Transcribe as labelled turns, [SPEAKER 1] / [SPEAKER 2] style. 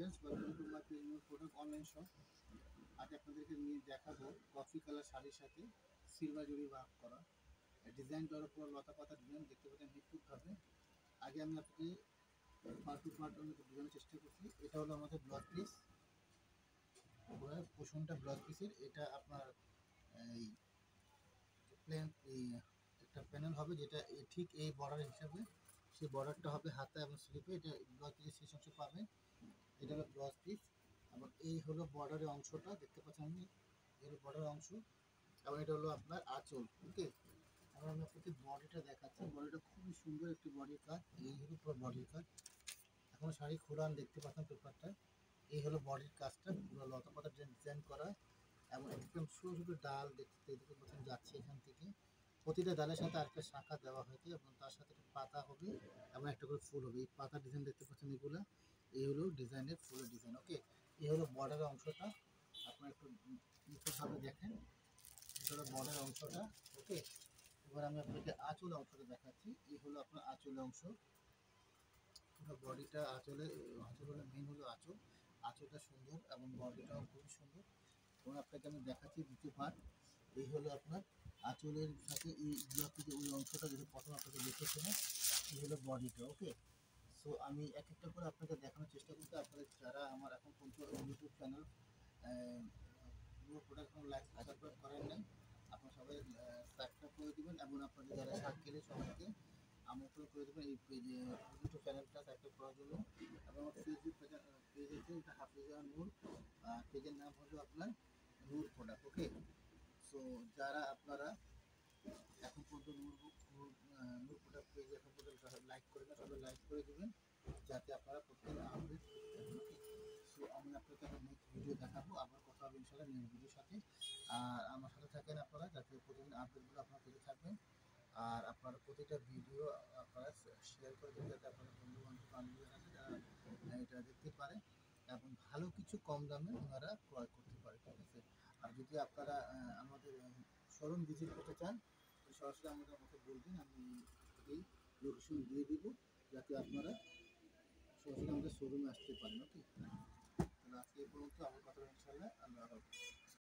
[SPEAKER 1] Viewers, welcome to my premium product online shop. আজ আপনাদেরকে নিয়ে দেখাবো কফি কালার শাড়ির সাথে সিলভার জরি ওয়ার্ক করা ডিজাইন করার পর লতা পাতা ডিজাইন দেখতে পাচ্ছেন নিখুঁতভাবে। আগে আমি আপনাকে পার্ট টু পার্ট বোঝানোর চেষ্টা করছি। এটা হলো আমাদের ব্লাউজ পিস, পোষণটা ব্লাউজ পিসের। এটা আপনার এই প্লেন একটা প্যানেল হবে, যেটা ঠিক এই বর্ডার হিসাবে সেই বর্ডারটা হবে হাতা এবং স্লিপে। এটা ব্লাউজ পিসের শেষ অংশ পাবেন। এটা হলো ব্লাউজ পিস এবং এই হলো বর্ডারের অংশটা দেখতে পাচ্ছেন আপনি, এই হলো বর্ডারের অংশ এবং এটা হলো আপনার আঁচল। ওকে, এখন আমি আপনাকে বডিটা দেখাচ্ছি। বডিটা খুবই সুন্দর একটি বডির কাজ, এই হলো পুরো বডির কাজ। এখন শাড়ি খোলান দেখতে পাচ্ছেন পেপারটা, এই হলো বডির কাজটা, পুরো লতা পাতা ডিজাইন করা এবং একদম ছোটো ছোটো ডাল দেখতে পাচ্ছেন যাচ্ছে এখান থেকে। প্রতিটা ডালের সাথে আরেকটা শাখা দেওয়া হয়েছে এবং তার সাথে একটা পাতা হবে এবং একটা করে ফুল হবে। এই পাতা ডিজাইন দেখতে পাচ্ছেন এগুলো, এই হলো ডিজাইনের ফুলের ডিজাইন। ওকে, এই হলো বর্ডারের অংশটা, আপনারা একটু নিখুঁতভাবে দেখেন। এটা হলো বর্ডারের অংশটা। ওকে, এবার আমি আপনাকে আঁচলের অংশটা দেখাচ্ছি। এই হলো আপনার আঁচলের অংশ, পুরো বডিটা আঁচল হলো মেন হলো আঁচল। আঁচলটা সুন্দর এবং বডিটাও খুবই সুন্দর। এবং আপনাকে আমি দেখাচ্ছি দ্বিতীয় পার্ট। এই হলো আপনার আঁচলের সাথে এই ব্লক ওই অংশটা যেটা প্রথম আপনাকে দেখেছিলেন, এই হলো বডিটা। ওকে, সো আমি এক একটা করে আপনাকে দেখানোর চেষ্টা করতে। আপনাদের যারা আমার এখন পর্যন্ত YouTube channel product like subscribe করেন নাই, আপনারা সবাই সাবস্ক্রাইব করে দেবেন এবং আপনাদের যারা সার্কেলে সবাইকে আমন্ত্রণ করে দেবেন এই পেজে ইউটিউব চ্যানেলটা সাবস্ক্রাইব করার জন্য। এবং আমার ফেসবুক পেজ আছে, এটা হাফিজা নূর, পেজের নাম হলো আপনার নূর প্রোডাক্ট। ওকে, সো যারা আপনারা এখন পর্যন্ত নূর প্রোডাক্ট পেজ এখন পর্যন্ত লাইক করে না, সবাই লাইক করে দেবেন যাতে আপনারা প্রত্যেক আপডেট পেতে পারেন। ওকে, সো আমি আপনাকে এখন নেক্সট ভিডিও দেখাবো, আবার কথা হবে ইনশাআল্লাহ নেক্সট ভিডিওর সাথে। আর আমার সাথে থাকেন আপনারা, যাতে প্রতিদিন আপডেটগুলো আপনারা পেতে থাকবেন। আর আপনারা প্রতিটা ভিডিও আপনারা শেয়ার করে দেবেন, যাতে আপনারা বন্ধু বান্ধব বান্ধবীদের সাথে যারা এটা দেখতে পারে এবং ভালো কিছু কম দামে ওনারা ক্রয় করতে পারে। ঠিক আছে, আর যদি আপনারা আমাদের শোরুম ভিজিট করতে চান, সরাসরি আমাদের বলবেন, আমি এই লোকেশন দিয়ে দিব, যাতে আপনারা সরাসরি আমাদের শোরুমে আসতে পারেন। ওকে, তাহলে আজকে এই পর্যন্ত, আমার কথা ইনশাআল্লাহ। আল্লাহ হাফেজ।